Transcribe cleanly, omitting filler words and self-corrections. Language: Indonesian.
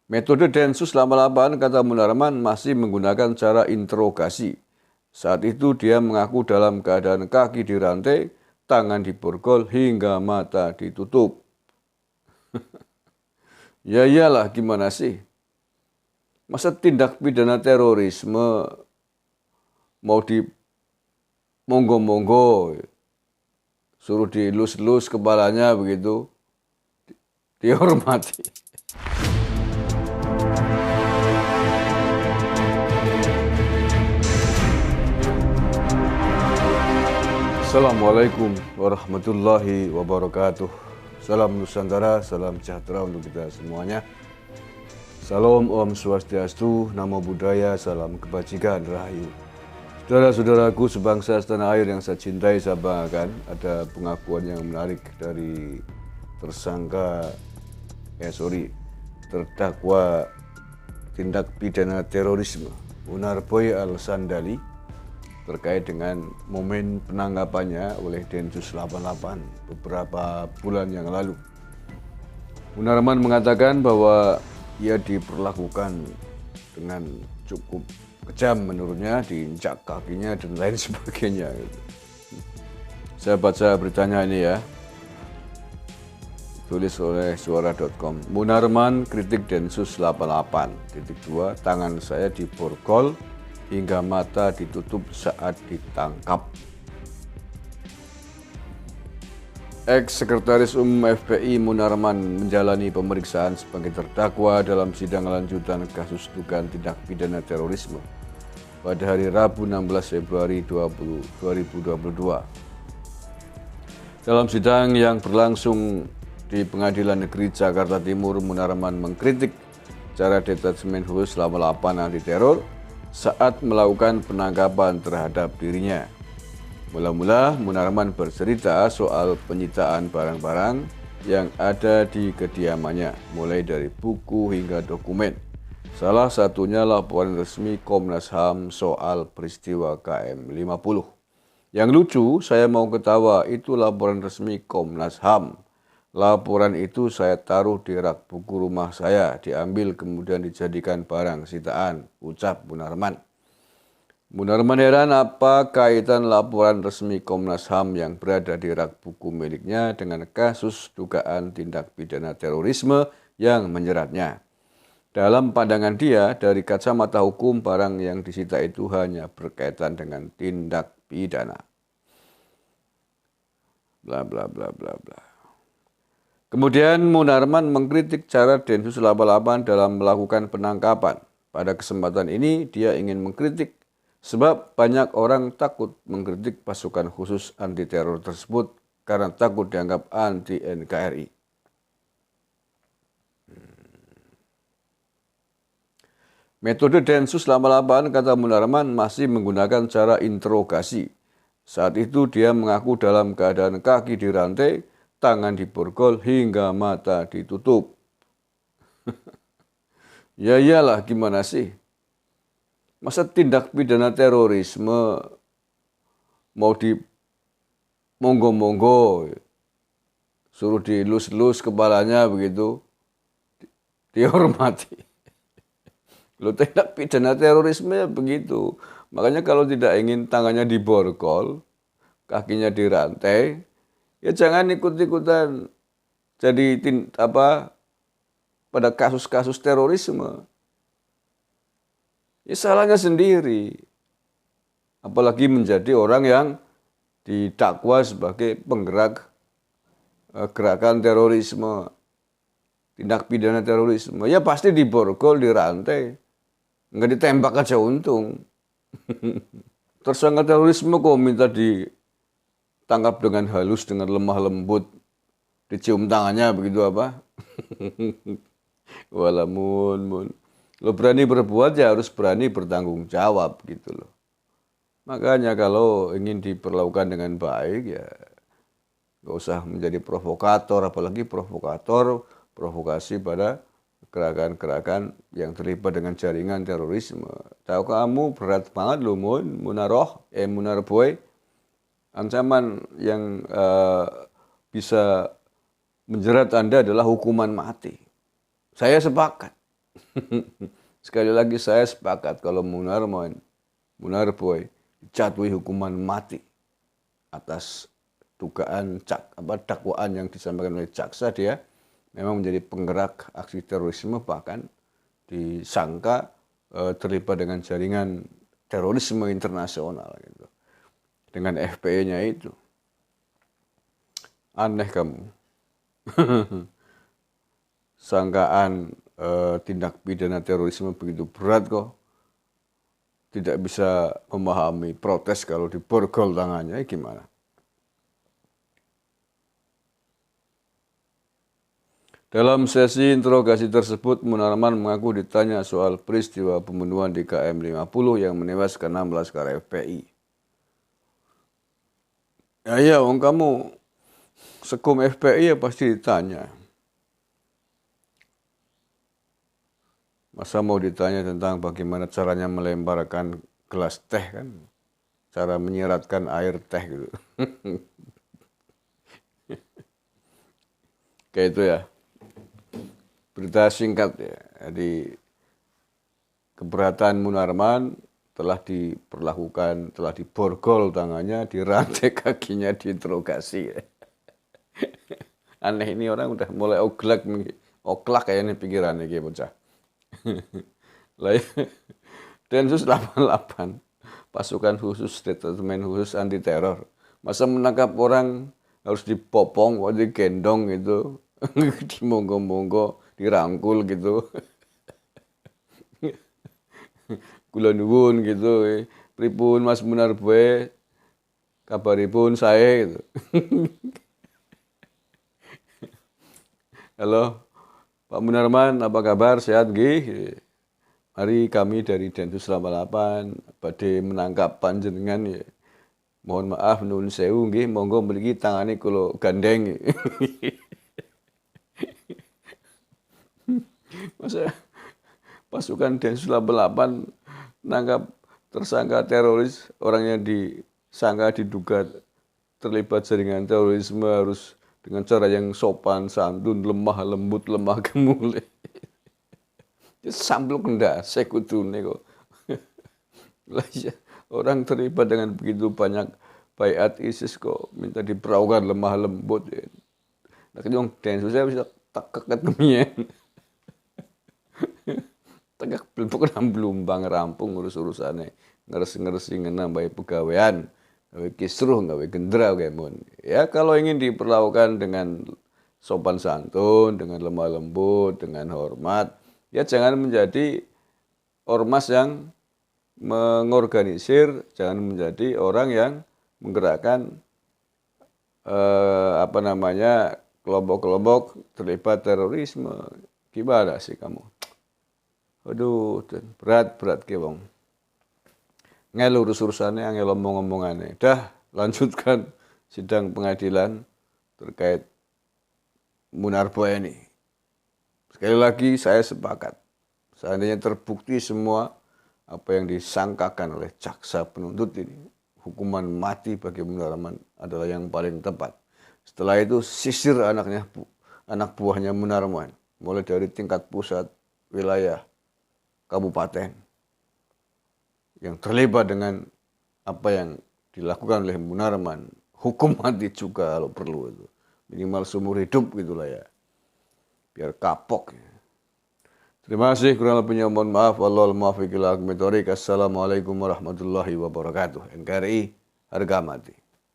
Metode Densus 88, kata Munarman, masih menggunakan cara interogasi. Saat itu dia mengaku dalam keadaan kaki dirantai, tangan diborgol hingga mata ditutup. Ya iyalah, gimana sih? Masa tindak pidana terorisme mau di monggo-monggo, suruh dielus-elus kepalanya begitu, dihormati. Assalamualaikum warahmatullahi wabarakatuh. Salam Nusantara, salam sejahtera untuk kita semuanya. Salam Om Swastiastu, Namo Buddhaya, salam kebajikan, rahayu. Saudara-saudaraku sebangsa setanah air yang saya cintai, saya banggakan, ada pengakuan yang menarik dari terdakwa tindak pidana terorisme Munarboy Al-Sandali terkait dengan momen penangkapannya oleh Densus 88 beberapa bulan yang lalu. Munarman mengatakan bahwa ia diperlakukan dengan cukup kejam menurutnya, diinjak kakinya dan lain sebagainya. Saya baca beritanya ini ya, tulis oleh suara.com. Munarman kritik Densus 88, .2, tangan saya diborgol hingga mata ditutup saat ditangkap. Ex-Sekretaris Umum FPI Munarman menjalani pemeriksaan sebagai terdakwa dalam sidang lanjutan kasus dugaan tindak pidana terorisme pada hari Rabu 16 Februari 2022. Dalam sidang yang berlangsung di Pengadilan Negeri Jakarta Timur, Munarman mengkritik cara Detasmen Khusus 88 anti teror saat melakukan penangkapan terhadap dirinya. Mula-mula Munarman bercerita soal penyitaan barang-barang yang ada di kediamannya, mulai dari buku hingga dokumen. Salah satunya laporan resmi Komnas HAM soal peristiwa KM 50. Yang lucu, saya mau ketawa, itu laporan resmi Komnas HAM. Laporan itu saya taruh di rak buku rumah saya, diambil kemudian dijadikan barang sitaan, ucap Munarman. Munarman heran apa kaitan laporan resmi Komnas HAM yang berada di rak buku miliknya dengan kasus dugaan tindak pidana terorisme yang menjeratnya. Dalam pandangan dia, dari kacamata hukum, barang yang disita itu hanya berkaitan dengan tindak pidana. Bla bla bla bla bla. Kemudian Munarman mengkritik cara Densus 88 dalam melakukan penangkapan. Pada kesempatan ini dia ingin mengkritik sebab banyak orang takut mengkritik pasukan khusus anti teror tersebut karena takut dianggap anti NKRI. Metode Densus 88, kata Munarman, masih menggunakan cara interogasi. Saat itu dia mengaku dalam keadaan kaki dirantai, tangan diborgol hingga mata ditutup. Ya iyalah, gimana sih? Masa tindak pidana terorisme mau di monggo-monggo, suruh dielus-elus kepalanya begitu, dihormati. Lo tindak pidana terorisme ya begitu. Makanya kalau tidak ingin tangannya diborgol, kakinya dirantai, ya jangan ikut-ikutan jadi pada kasus-kasus terorisme. Ya salahnya sendiri. Apalagi menjadi orang yang didakwa sebagai penggerak gerakan terorisme, tindak pidana terorisme. Ya pasti diborgol, dirantai. Enggak ditembak aja untung. Tersangka terorisme kok minta ditangkap dengan halus, dengan lemah lembut, dicium tangannya begitu apa? Walamun. Lo berani berbuat ya harus berani bertanggung jawab gitu loh. Makanya kalau ingin diperlakukan dengan baik ya gak usah menjadi provokator, apalagi provokasi pada gerakan-gerakan yang terlibat dengan jaringan terorisme. Tahu kamu berat banget loh Munarboy. Ancaman yang bisa menjerat Anda adalah hukuman mati. Saya sepakat. Sekali lagi saya sepakat kalau Munarboy dijatuhi hukuman mati atas dugaan dakwaan yang disampaikan oleh jaksa. Dia memang menjadi penggerak aksi terorisme, bahkan disangka terlibat dengan jaringan terorisme internasional gitu. Dengan FPI-nya itu. Aneh kamu. Sangkaan tindak pidana terorisme begitu berat kok. Tidak bisa memahami protes kalau diborgol tangannya, gimana? Dalam sesi interogasi tersebut, Munarman mengaku ditanya soal peristiwa pembunuhan di KM 50 yang menewaskan 16 laskar FPI. Ya, wong kamu sekum FPI ya pasti ditanya. Masa mau ditanya tentang bagaimana caranya melemparkan gelas teh kan? Cara menyiratkan air teh gitu. Kayak itu ya. Berita singkat ya. Jadi keberatan Munarman telah diperlakukan, telah diborgol tangannya, dirantai kakinya, diinterogasi. Aneh, ini orang udah mulai oklak kayaknya pikirannya kayak bocah. Densus 88, pasukan khusus, detasemen khusus anti teror. Masa menangkap orang harus dipopong, digendong gitu, dimonggo-monggo, dirangkul gitu. Kula nuwun gitu. Pripun Mas Munarboy, kabaripun saya gitu. Halo, Pak Munarman, apa kabar? Sehat nggih? Mari kami dari Densus 88 badhe menangkap panjenengan ya. Mohon maaf nuwun sewu nggih, monggo mriki tangane kula gandeng. Masa pasukan Densus 88 nangkap tersangka teroris, orang yang disangka diduga terlibat jaringan terorisme harus dengan cara yang sopan, santun, lemah lembut, lemah gemulai. Sambil kendak sekutune kok. Orang terlibat dengan begitu banyak baiat ISIS kok minta diperlakukan lemah lembut. Nah, kedong Densus saya bisa tak keket kemien. Tegak belum blumbang rampung urus-urusannya. Ngeres-ngeresi nambah pegawaian. Gawe kisruh, gawe gendera, mon. Ya kalau ingin diperlakukan dengan sopan santun, dengan lemah lembut, dengan hormat, ya jangan menjadi ormas yang mengorganisir, jangan menjadi orang yang menggerakkan kelompok-kelompok terlibat terorisme. Gimana sih kamu? Aduh, berat ke wong. Ngel urus-urusannya, ngel omong-omongannya. Dah, lanjutkan sidang pengadilan terkait Munarboy ini. Sekali lagi saya sepakat. Seandainya terbukti semua apa yang disangkakan oleh jaksa penuntut ini, hukuman mati bagi Munarman adalah yang paling tepat. Setelah itu sisir anak buahnya Munarman, mulai dari tingkat pusat, wilayah, kabupaten yang terlibat dengan apa yang dilakukan oleh Munarman, hukum mati juga kalau perlu itu. Minimal seumur hidup gitulah ya. Biar kapok ya. Terima kasih, kurang lebihnya mohon maaf. Wallahul muwaffiq ila aqwamit thoriq. Assalamualaikum warahmatullahi wabarakatuh. NKRI harga mati.